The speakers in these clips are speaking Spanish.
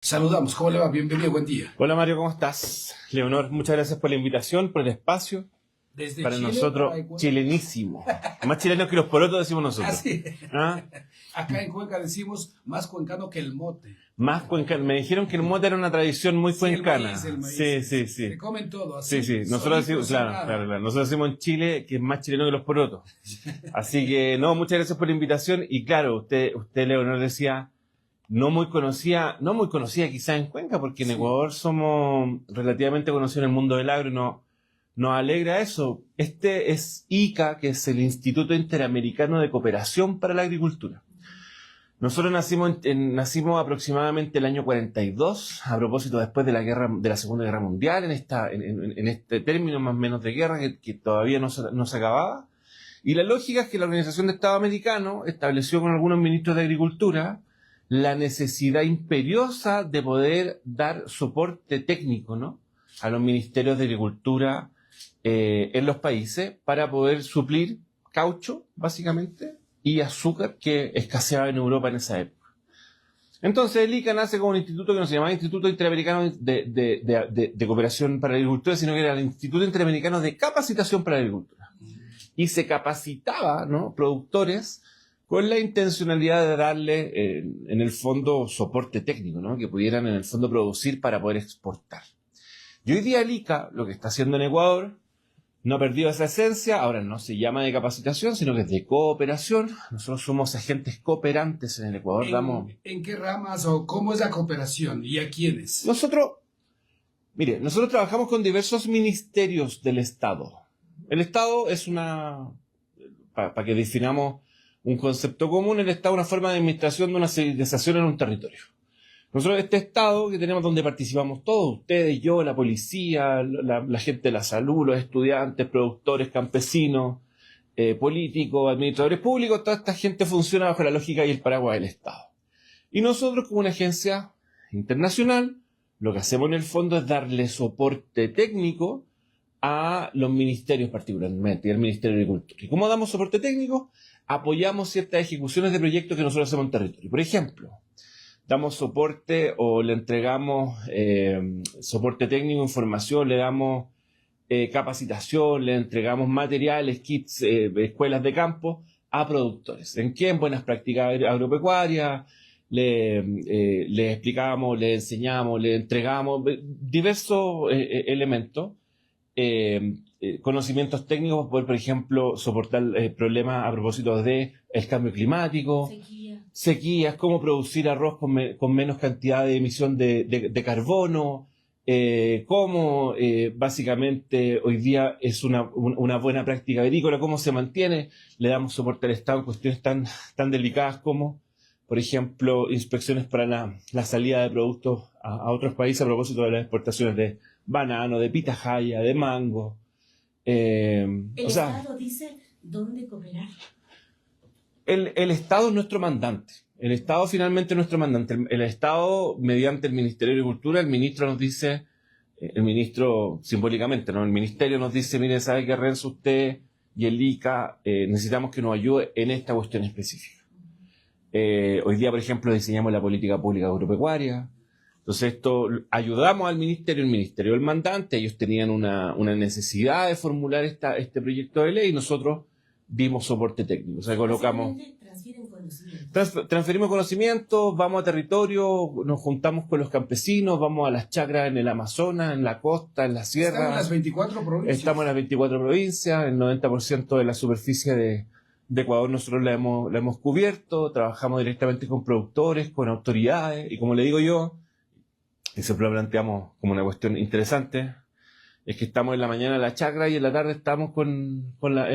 Saludamos, ¿cómo le va? Bienvenido, buen día. Hola Mario, ¿cómo estás? Leonor, muchas gracias por la invitación, por el espacio. Desde Para Chile, nosotros, para Ecuador. chilenísimo. Más chilenos que los porotos, decimos nosotros. Así. ¿Ah? Acá en Cuenca decimos más cuencano que el mote. Más cuencano. Me dijeron que el mote era una tradición muy Sí, cuencana. el maíz. Sí. Se comen todo así. Sí. Nosotros decimos, claro. Nosotros decimos en Chile que es más chileno que los porotos. Así que, no, muchas gracias por la invitación. Y claro, usted Leonor, decía, no muy conocida quizás en Cuenca, porque en Ecuador somos relativamente conocidos en el mundo del agro y nos alegra eso. Este es ICA, que es el Instituto Interamericano de Cooperación para la Agricultura. Nosotros nacimos aproximadamente el año 42, a propósito después de la Segunda Guerra Mundial, en este término más o menos de guerra que todavía no se acababa. Y la lógica es que la Organización de Estado Americano estableció con algunos ministros de Agricultura la necesidad imperiosa de poder dar soporte técnico, ¿no?, a los ministerios de Agricultura en los países para poder suplir caucho, básicamente, y azúcar que escaseaba en Europa en esa época. Entonces el ICA nace como un instituto que no se llamaba Instituto Interamericano de Cooperación para la Agricultura, sino que era el Instituto Interamericano de Capacitación para la Agricultura. Y se capacitaba, ¿no?, productores con la intencionalidad de darle, en el fondo, soporte técnico, ¿no?, que pudieran en el fondo producir para poder exportar. Y hoy día el ICA, lo que está haciendo en Ecuador, no ha perdido esa esencia. Ahora no se llama de capacitación, sino que es de cooperación. Nosotros somos agentes cooperantes en el Ecuador. ¿En qué ramas o cómo es la cooperación y a quiénes? Nosotros trabajamos con diversos ministerios del Estado. El Estado es para que definamos un concepto común, el Estado es una forma de administración de una civilización en un territorio. Nosotros, este Estado que tenemos, donde participamos todos, ustedes, yo, la policía, la gente de la salud, los estudiantes, productores, campesinos, políticos, administradores públicos, toda esta gente funciona bajo la lógica y el paraguas del Estado. Y nosotros, como una agencia internacional, lo que hacemos en el fondo es darle soporte técnico a los ministerios particularmente, y al Ministerio de Agricultura. ¿Y cómo damos soporte técnico? Apoyamos ciertas ejecuciones de proyectos que nosotros hacemos en territorio. Por ejemplo, damos soporte o le entregamos soporte técnico, información, le damos capacitación, le entregamos materiales, kits, escuelas de campo a productores. ¿En qué? En buenas prácticas agropecuarias, le explicamos, le enseñamos, le entregamos diversos elementos, conocimientos técnicos para poder, por ejemplo, soportar problemas a propósito de el cambio climático, sequías, cómo producir arroz con menos cantidad de emisión de carbono, cómo básicamente hoy día es una buena práctica agrícola, cómo se mantiene. Le damos soporte al Estado en cuestiones tan delicadas como, por ejemplo, inspecciones para la salida de productos a otros países a propósito de las exportaciones de banano, de pitahaya, de mango. ¿El Estado dice dónde cooperar? El Estado es nuestro mandante. El Estado finalmente es nuestro mandante. El Estado, mediante el Ministerio de Agricultura, el ministro nos dice, el ministro simbólicamente, ¿no?, el ministerio nos dice, mire, ¿sabe qué, Renzo? Usted y el ICA necesitamos que nos ayude en esta cuestión específica. Hoy día, por ejemplo, diseñamos la política pública agropecuaria. Entonces ayudamos al ministerio, el ministerio del mandante. Ellos tenían una necesidad de formular este proyecto de ley y nosotros dimos soporte técnico. O sea, transferimos conocimientos, vamos a territorio, nos juntamos con los campesinos, vamos a las chacras en el Amazonas, en la costa, en la sierra. Estamos en las 24 provincias. Estamos en las 24 provincias, el 90% de la superficie de Ecuador nosotros la hemos cubierto, trabajamos directamente con productores, con autoridades, y como le digo yo, y siempre lo planteamos como una cuestión interesante, es que estamos en la mañana en la chacra y en la tarde estamos en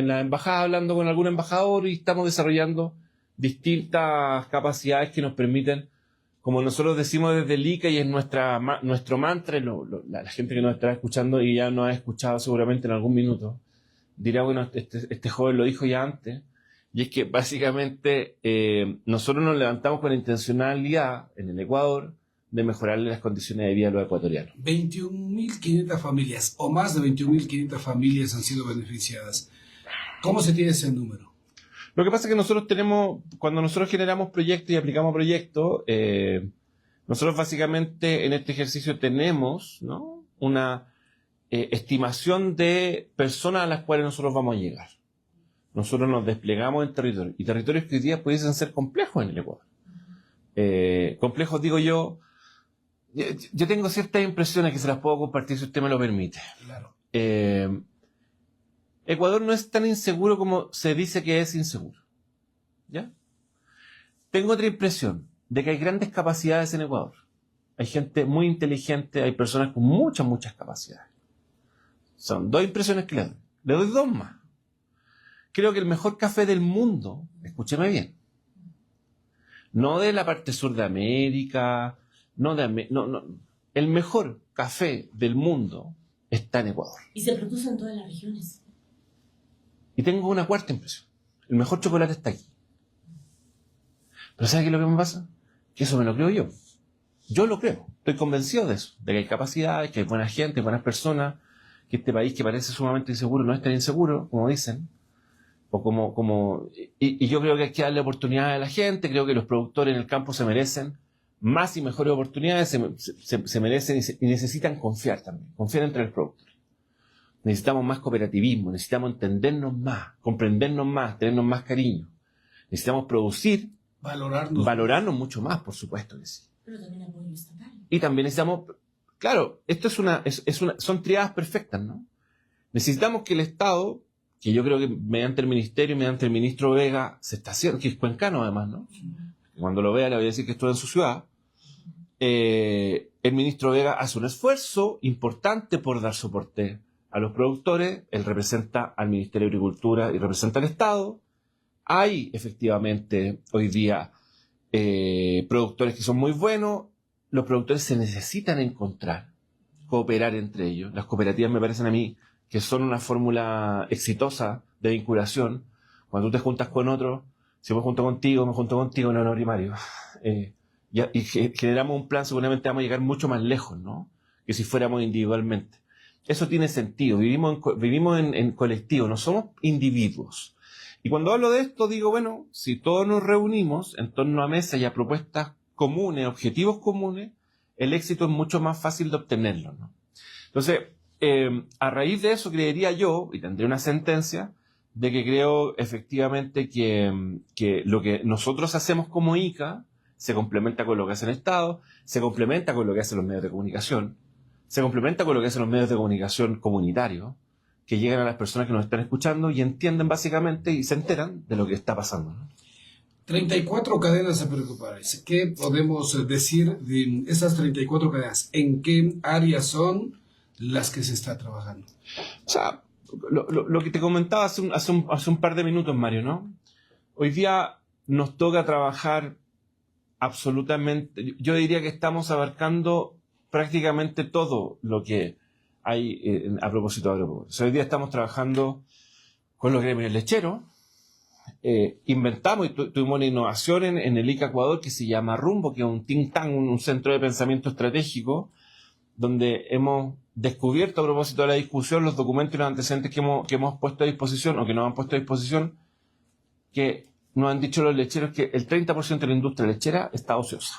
la embajada hablando con algún embajador y estamos desarrollando distintas capacidades que nos permiten, como nosotros decimos desde el ICA y es nuestro mantra, la gente que nos estará escuchando y ya nos ha escuchado seguramente en algún minuto, dirá, bueno, este joven lo dijo ya antes, y es que básicamente nosotros nos levantamos con la intencionalidad en el Ecuador de mejorarle las condiciones de vida a los ecuatorianos. 21.500 familias o más de 21.500 familias han sido beneficiadas. ¿Cómo se tiene ese número? Lo que pasa es que nosotros cuando nosotros generamos proyectos y aplicamos proyectos, Nosotros básicamente en este ejercicio tenemos, ¿no?, una estimación de personas a las cuales nosotros vamos a llegar. Nosotros nos desplegamos en territorios, y territorios que hoy día pudiesen ser complejos en el Ecuador. Complejos, digo yo tengo ciertas impresiones que se las puedo compartir si usted me lo permite. Claro. Ecuador no es tan inseguro como se dice que es inseguro. ¿Ya? Tengo otra impresión de que hay grandes capacidades en Ecuador. Hay gente muy inteligente, hay personas con muchas capacidades. Son dos impresiones que le doy. Le doy dos más. Creo que el mejor café del mundo, escúcheme bien, no de la parte sur de América, no, el mejor café del mundo está en Ecuador. Y se produce en todas las regiones. Y tengo una cuarta impresión. El mejor chocolate está aquí. Pero ¿sabe qué es lo que me pasa? Que eso me lo creo yo. Yo lo creo. Estoy convencido de eso. De que hay capacidades, que hay buena gente, buenas personas, que este país que parece sumamente inseguro no es tan inseguro, como dicen. Y yo creo que hay que darle oportunidades a la gente. Creo que los productores en el campo se merecen más y mejores oportunidades, se merecen y necesitan confiar también. Confiar entre los productores. Necesitamos más cooperativismo, necesitamos entendernos más, comprendernos más, tenernos más cariño. Necesitamos producir, valorarnos mucho más, por supuesto que sí. Pero también apoyo estatal. Y también necesitamos, claro, esto son triadas perfectas, ¿no? Necesitamos que el Estado, que yo creo que mediante el ministerio, mediante el ministro Vega, se está haciendo, que es cuencano además, ¿no? Cuando lo vea le voy a decir que estuvo en su ciudad. El ministro Vega hace un esfuerzo importante por dar soporte a los productores. Él representa al Ministerio de Agricultura y representa al Estado. Hay efectivamente hoy día productores que son muy buenos. Los productores se necesitan encontrar, cooperar entre ellos. Las cooperativas me parecen a mí que son una fórmula exitosa de vinculación. Cuando tú te juntas con otro, si me junto contigo, no, primario. Y generamos un plan, seguramente vamos a llegar mucho más lejos, ¿no?, que si fuéramos individualmente. Eso tiene sentido. Vivimos en colectivo, no somos individuos. Y cuando hablo de esto, digo, bueno, si todos nos reunimos en torno a mesa y a propuestas comunes, objetivos comunes, el éxito es mucho más fácil de obtenerlo, ¿no? Entonces, a raíz de eso, creería yo, y tendré una sentencia, de que creo efectivamente que lo que nosotros hacemos como ICA se complementa con lo que hace el Estado, se complementa con lo que hacen los medios de comunicación, se complementa con lo que hacen los medios de comunicación comunitarios, que llegan a las personas que nos están escuchando y entienden básicamente y se enteran de lo que está pasando, ¿no? 34 cadenas de preocuparse. ¿Qué podemos decir de esas 34 cadenas? ¿En qué áreas son las que se está trabajando? O sea, lo que te comentaba hace un par de minutos, Mario, ¿no? Hoy día nos toca trabajar absolutamente, yo diría que estamos abarcando prácticamente todo lo que hay a propósito de agropobreza. Hoy día estamos trabajando con los gremios lecheros, inventamos y tuvimos una innovación en el ICA Ecuador que se llama Rumbo, que es un think tank, un centro de pensamiento estratégico, donde hemos descubierto a propósito de la discusión los documentos y los antecedentes que hemos puesto a disposición o que nos han puesto a disposición, que nos han dicho los lecheros que el 30% de la industria lechera está ociosa.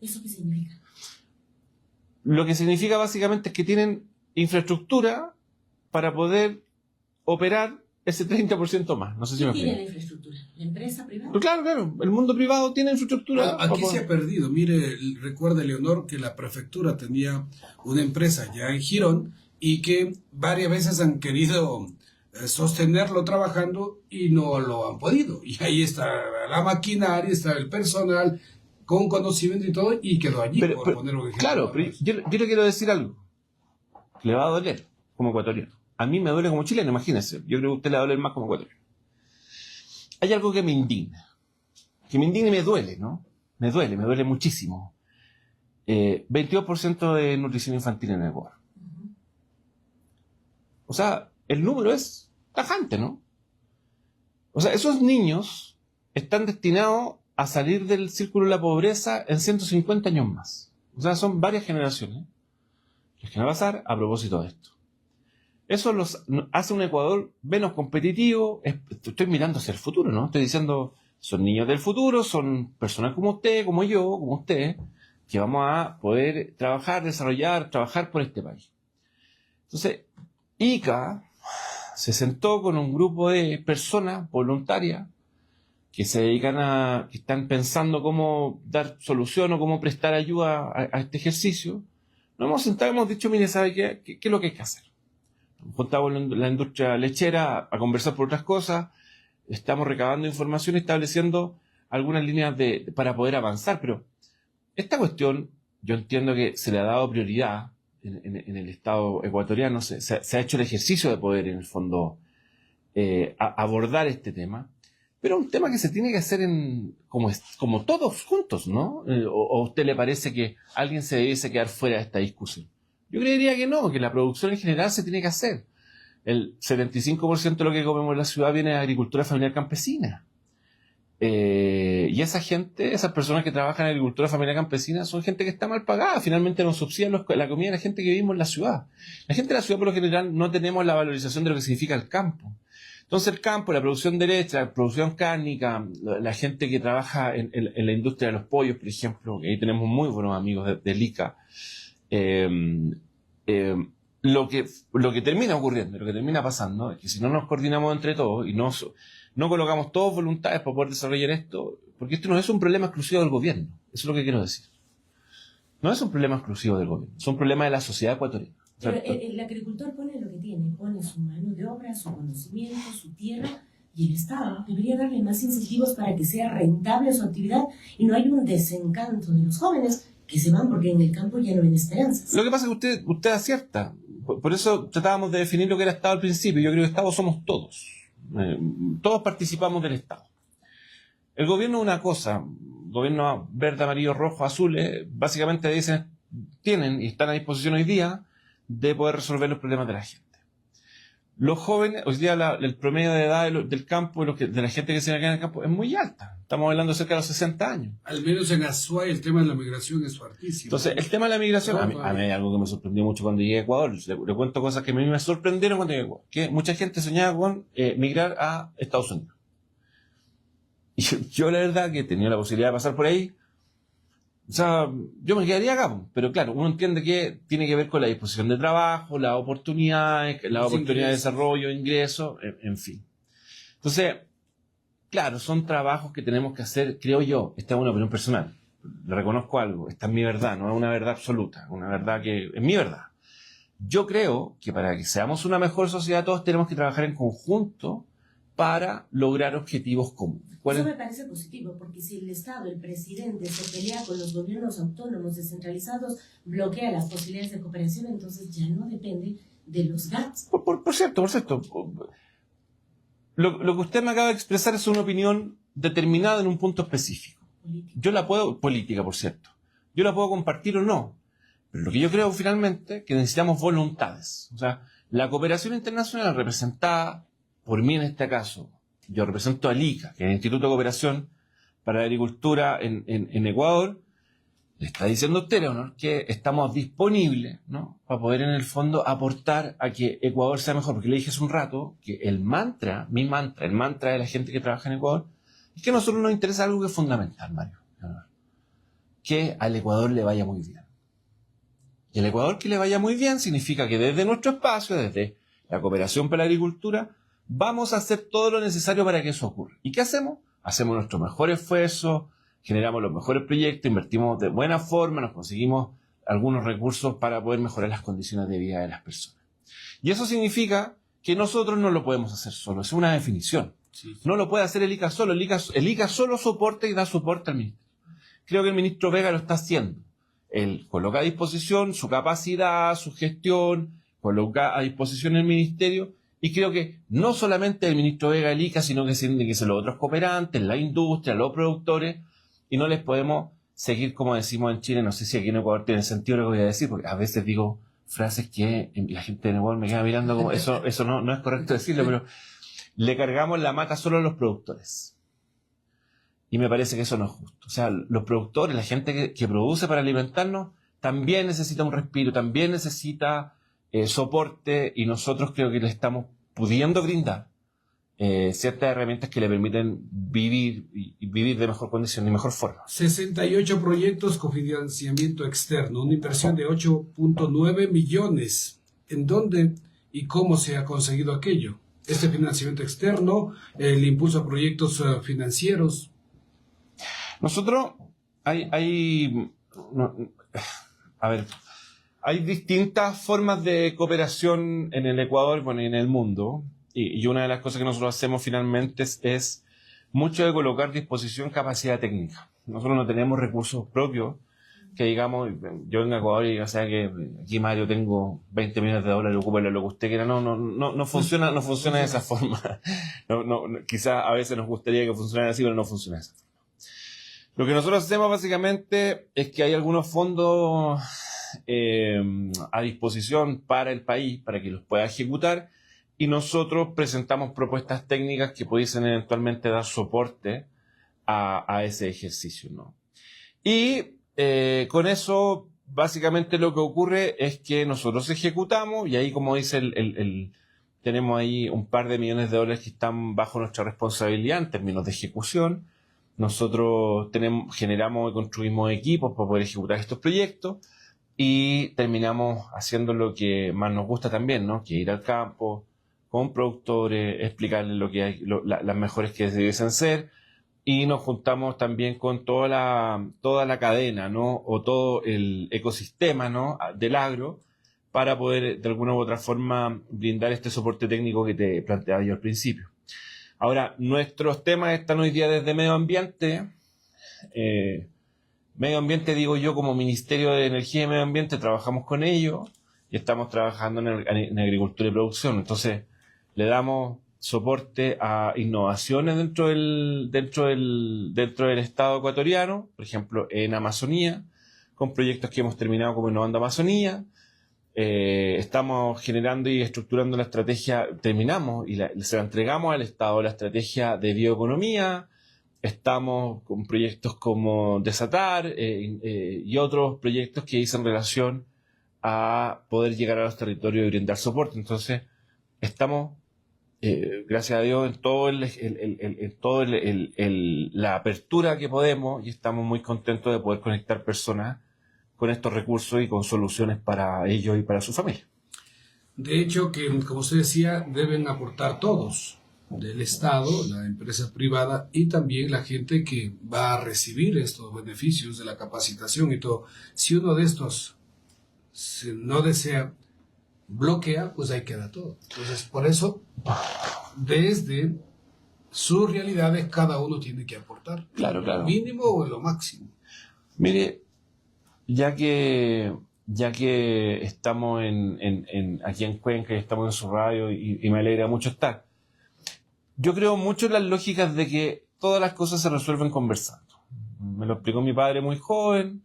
¿Eso qué significa? Lo que significa básicamente es que tienen infraestructura para poder operar ese 30% más. No sé si me explico. ¿Quién tiene la infraestructura? ¿La empresa privada? Pero claro, el mundo privado tiene infraestructura. Aquí se ha perdido. Mire, recuerda, Leonor, que la prefectura tenía una empresa ya en Girón y que varias veces han querido sostenerlo trabajando y no lo han podido. Y ahí está la maquinaria, está el personal con conocimiento y todo, y quedó allí. Por poner un ejemplo. Claro, pero yo le quiero decir algo que le va a doler como ecuatoriano. A mí me duele como chileno, imagínense. Yo creo que a usted le va a doler más como ecuatoriano. Hay algo que me indigna. Que me indigna y me duele, ¿no? Me duele muchísimo. 22% de nutrición infantil en Ecuador. O sea, el número es tajante, ¿no? O sea, esos niños están destinados a salir del círculo de la pobreza en 150 años más. O sea, son varias generaciones las que van a pasar a propósito de esto. Eso los hace un Ecuador menos competitivo. Estoy mirando hacia el futuro, ¿no? Estoy diciendo, son niños del futuro, son personas como usted, como yo, como usted, que vamos a poder trabajar por este país. Entonces, ICA se sentó con un grupo de personas voluntarias que se dedican que están pensando cómo dar solución o cómo prestar ayuda a este ejercicio. Nos hemos sentado y hemos dicho, mire, ¿sabe qué es lo que hay que hacer? Nos juntamos la industria lechera a conversar por otras cosas, estamos recabando información y estableciendo algunas líneas para poder avanzar, pero esta cuestión yo entiendo que se le ha dado prioridad en el Estado ecuatoriano, se ha hecho el ejercicio de poder en el fondo abordar este tema, pero un tema que se tiene que hacer como todos juntos, ¿no? ¿O a usted le parece que alguien se debiese quedar fuera de esta discusión? Yo creería que no, que la producción en general se tiene que hacer. El 75% de lo que comemos en la ciudad viene de agricultura familiar campesina. Y esa gente, esas personas que trabajan en agricultura familiar campesina son gente que está mal pagada, finalmente nos subsidian la comida de la gente que vivimos en la ciudad. La gente de la ciudad por lo general no tenemos la valorización de lo que significa el campo. Entonces el campo, la producción de leche, la producción cárnica, la gente que trabaja en la industria de los pollos, por ejemplo, que ahí tenemos muy buenos amigos del ICA, lo que termina ocurriendo, lo que termina pasando, es que si no nos coordinamos entre todos y no colocamos todos voluntades para poder desarrollar esto, porque esto no es un problema exclusivo del gobierno, eso es lo que quiero decir. No es un problema exclusivo del gobierno, es un problema de la sociedad ecuatoriana. Pero el agricultor pone lo que tiene, pone su mano de obra, su conocimiento, su tierra, y el Estado debería darle más incentivos para que sea rentable su actividad y no hay un desencanto de los jóvenes que se van porque en el campo ya no ven esperanzas. Lo que pasa es que usted acierta. Por eso tratábamos de definir lo que era Estado al principio. Yo creo que Estado somos todos. Todos participamos del Estado. El gobierno es una cosa. Gobierno verde, amarillo, rojo, azules, básicamente tienen y están a disposición hoy día de poder resolver los problemas de la gente. Los jóvenes, hoy día el promedio de edad del campo, de la gente que se queda en el campo, es muy alta. Estamos hablando de cerca de los 60 años. Al menos en Azuay el tema de la migración es fuertísimo. Entonces, el tema de la migración, a mí hay algo que me sorprendió mucho cuando llegué a Ecuador. Le cuento cosas que a mí me sorprendieron cuando llegué a Ecuador. Que mucha gente soñaba con migrar a Estados Unidos. Y yo la verdad que tenía la posibilidad de pasar por ahí. O sea, yo me quedaría acá, pero claro, uno entiende que tiene que ver con la disposición de trabajo, las oportunidades de desarrollo, ingreso, en fin. Entonces, claro, son trabajos que tenemos que hacer, creo yo, esta es una opinión personal, le reconozco algo, esta es mi verdad, no es una verdad absoluta, una verdad que es mi verdad. Yo creo que para que seamos una mejor sociedad todos tenemos que trabajar en conjunto para lograr objetivos comunes. Eso me parece positivo, porque si el Estado, el presidente, se pelea con los gobiernos autónomos descentralizados, bloquea las posibilidades de cooperación, entonces ya no depende de los GATS. Por cierto. Lo que usted me acaba de expresar es una opinión determinada en un punto específico. Política, por cierto. Yo la puedo compartir o no, pero lo que yo creo finalmente es que necesitamos voluntades. O sea, la cooperación internacional representada por mí en este caso, yo represento al ICA, que es el Instituto de Cooperación para la Agricultura en Ecuador, le está diciendo a usted, Leonor, que estamos disponibles, ¿no?, para poder en el fondo aportar a que Ecuador sea mejor, porque le dije hace un rato que el mantra de la gente que trabaja en Ecuador, es que a nosotros nos interesa algo que es fundamental, Mario, Leonor, que al Ecuador le vaya muy bien. Y al Ecuador que le vaya muy bien significa que desde nuestro espacio, desde la cooperación para la agricultura, vamos a hacer todo lo necesario para que eso ocurra. ¿Y qué hacemos? Hacemos nuestro mejor esfuerzo, generamos los mejores proyectos, invertimos de buena forma, nos conseguimos algunos recursos para poder mejorar las condiciones de vida de las personas. Y eso significa que nosotros no lo podemos hacer solo, es una definición. Sí. No lo puede hacer el ICA solo, el ICA solo soporta y da soporte al ministerio. Creo que el ministro Vega lo está haciendo. Él coloca a disposición su capacidad, su gestión, coloca a disposición el ministerio. Y creo que no solamente el ministro Vega, el ICA, sino que se los otros cooperantes, la industria, los productores, y no les podemos seguir, como decimos en Chile, no sé si aquí en Ecuador tiene sentido lo que voy a decir, porque a veces digo frases que la gente en Ecuador me queda mirando como, eso no es correcto decirlo, pero le cargamos la mata solo a los productores. Y me parece que eso no es justo. O sea, los productores, la gente que produce para alimentarnos, también necesita un respiro, también necesita soporte, y nosotros creo que le estamos pudiendo brindar ciertas herramientas que le permiten vivir y vivir de mejor condición y mejor forma. 68 proyectos con financiamiento externo, una inversión de 8.9 millones. ¿En dónde y cómo se ha conseguido aquello? Este financiamiento externo, el impulso a proyectos financieros. Nosotros hay distintas formas de cooperación en el Ecuador, bueno, y en el mundo. Y una de las cosas que nosotros hacemos finalmente es mucho de colocar a disposición capacidad técnica. Nosotros no tenemos recursos propios que digamos, yo vengo a Ecuador y o sea que aquí Mario tengo 20 millones de dólares, ocúpelo lo que usted quiera. No funciona de esa forma. Quizás a veces nos gustaría que funcionara así, pero no funciona de esa forma. Lo que nosotros hacemos básicamente es que hay algunos fondos a disposición para el país, para que los pueda ejecutar, y nosotros presentamos propuestas técnicas que pudiesen eventualmente dar soporte a ese ejercicio, ¿no? Y con eso, básicamente lo que ocurre es que nosotros ejecutamos, y ahí, como dice tenemos ahí un par de millones de dólares que están bajo nuestra responsabilidad en términos de ejecución. Nosotros generamos y construimos equipos para poder ejecutar estos proyectos y terminamos haciendo lo que más nos gusta también, ¿no? Que ir al campo con productores, explicarles lo que hay, las mejores que debiesen ser, y nos juntamos también con toda la cadena, ¿no? O todo el ecosistema, ¿no? Del agro, para poder de alguna u otra forma brindar este soporte técnico que te planteaba yo al principio. Ahora, nuestros temas están hoy día desde medio ambiente. Medio ambiente, digo yo, como Ministerio de Energía y Medio Ambiente, trabajamos con ellos y estamos trabajando en agricultura y producción. Entonces, le damos soporte a innovaciones dentro del Estado ecuatoriano, por ejemplo, en Amazonía, con proyectos que hemos terminado como Innovando Amazonía. Estamos generando y estructurando la estrategia, terminamos y se la entregamos al Estado, la estrategia de bioeconomía. Estamos con proyectos como Desatar y otros proyectos que dicen relación a poder llegar a los territorios y brindar soporte. Entonces, estamos, gracias a Dios, en todo la apertura que podemos, y estamos muy contentos de poder conectar personas con estos recursos y con soluciones para ellos y para su familia. De hecho, que como usted decía, deben aportar todos, del Estado, la empresa privada y también la gente que va a recibir estos beneficios de la capacitación y todo. Si uno de estos no desea, bloquea, pues ahí queda todo. Entonces, por eso, desde sus realidades, cada uno tiene que aportar. Claro. Lo mínimo o lo máximo. Mire, ya que estamos aquí en Cuenca y estamos en su radio y me alegra mucho estar, yo creo mucho en las lógicas de que todas las cosas se resuelven conversando. Me lo explicó mi padre muy joven.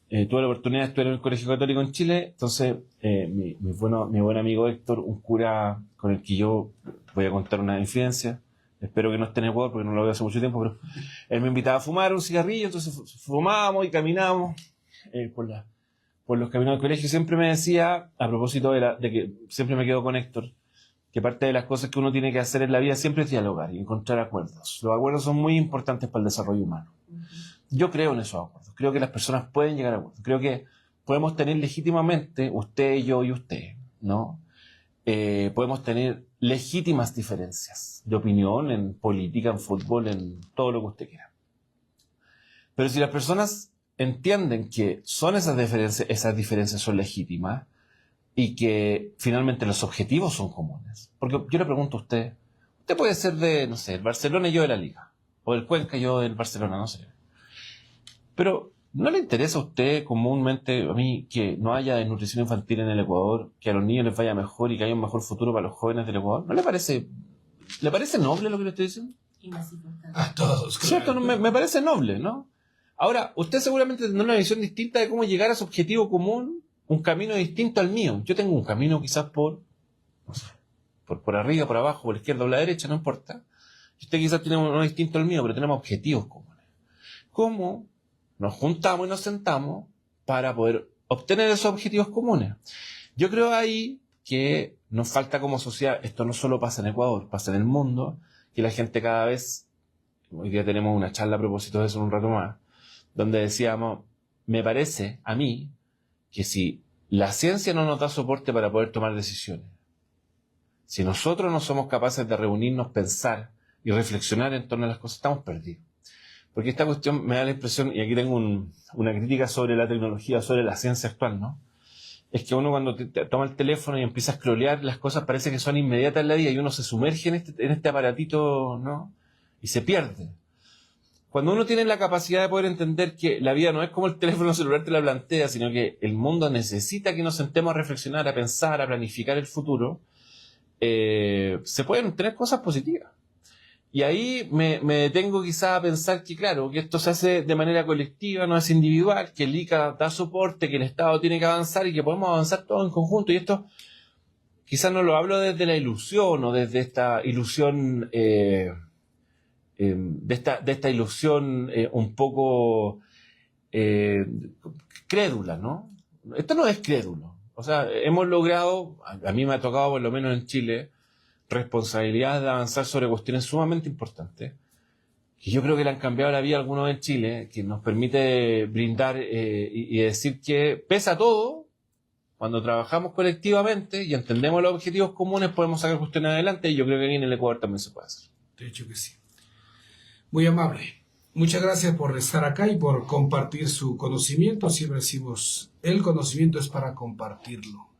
Tuve la oportunidad de estudiar en el Colegio Católico en Chile. Entonces, mi buen amigo Héctor, un cura con el que yo voy a contar una infidencia, espero que no esté en Ecuador porque no lo veo hace mucho tiempo, pero él me invitaba a fumar un cigarrillo, entonces fumábamos y caminábamos por los caminos del colegio. Siempre me decía, a propósito de que siempre me quedo con Héctor, que parte de las cosas que uno tiene que hacer en la vida siempre es dialogar y encontrar acuerdos. Los acuerdos son muy importantes para el desarrollo humano. Yo creo en esos acuerdos. Creo que las personas pueden llegar a acuerdos. Creo que podemos tener legítimamente, usted, yo y usted, ¿no? Podemos tener legítimas diferencias de opinión en política, en fútbol, en todo lo que usted quiera. Pero si las personas entienden que son esas diferencias son legítimas, y que finalmente los objetivos son comunes. Porque yo le pregunto a usted puede ser de, no sé, el Barcelona y yo de la Liga, o el Cuenca y yo del Barcelona, no sé. Pero, ¿no le interesa a usted comúnmente, a mí, que no haya desnutrición infantil en el Ecuador, que a los niños les vaya mejor y que haya un mejor futuro para los jóvenes del Ecuador? ¿No le parece noble lo que le estoy diciendo? Y más importante. A todos, claro. ¿Cierto? Me parece noble, ¿no? Ahora, usted seguramente tendrá una visión distinta de cómo llegar a su objetivo común, un camino distinto al mío. Yo tengo un camino quizás por arriba, por abajo, por la izquierda o la derecha, no importa. Y usted quizás tiene uno distinto al mío, pero tenemos objetivos comunes. ¿Cómo nos juntamos y nos sentamos para poder obtener esos objetivos comunes? Yo creo ahí que nos falta como sociedad, esto no solo pasa en Ecuador, pasa en el mundo, que la gente cada vez, hoy día tenemos una charla a propósito de eso en un rato más, donde decíamos, me parece a mí que si la ciencia no nos da soporte para poder tomar decisiones, si nosotros no somos capaces de reunirnos, pensar y reflexionar en torno a las cosas, estamos perdidos. Porque esta cuestión me da la impresión, y aquí tengo una crítica sobre la tecnología, sobre la ciencia actual, ¿no? Es que uno cuando te toma el teléfono y empieza a scrollear, las cosas parece que son inmediatas en la vida y uno se sumerge en este aparatito, ¿no? Y se pierde. Cuando uno tiene la capacidad de poder entender que la vida no es como el teléfono celular te la plantea, sino que el mundo necesita que nos sentemos a reflexionar, a pensar, a planificar el futuro, se pueden tener cosas positivas. Y ahí me detengo quizás a pensar que, claro, que esto se hace de manera colectiva, no es individual, que el ICA da soporte, que el Estado tiene que avanzar y que podemos avanzar todos en conjunto. Y esto quizás no lo hablo desde la ilusión o desde esta ilusión, de esta ilusión un poco crédula, ¿no? Esto no es crédulo. O sea, hemos logrado, a mí me ha tocado por lo menos en Chile, responsabilidad de avanzar sobre cuestiones sumamente importantes, que yo creo que le han cambiado la vida a algunos en Chile, que nos permite brindar y decir que pese a todo, cuando trabajamos colectivamente y entendemos los objetivos comunes, podemos sacar cuestiones adelante, y yo creo que aquí en el Ecuador también se puede hacer. De hecho que sí. Muy amable. Muchas gracias por estar acá y por compartir su conocimiento. Siempre decimos, el conocimiento es para compartirlo.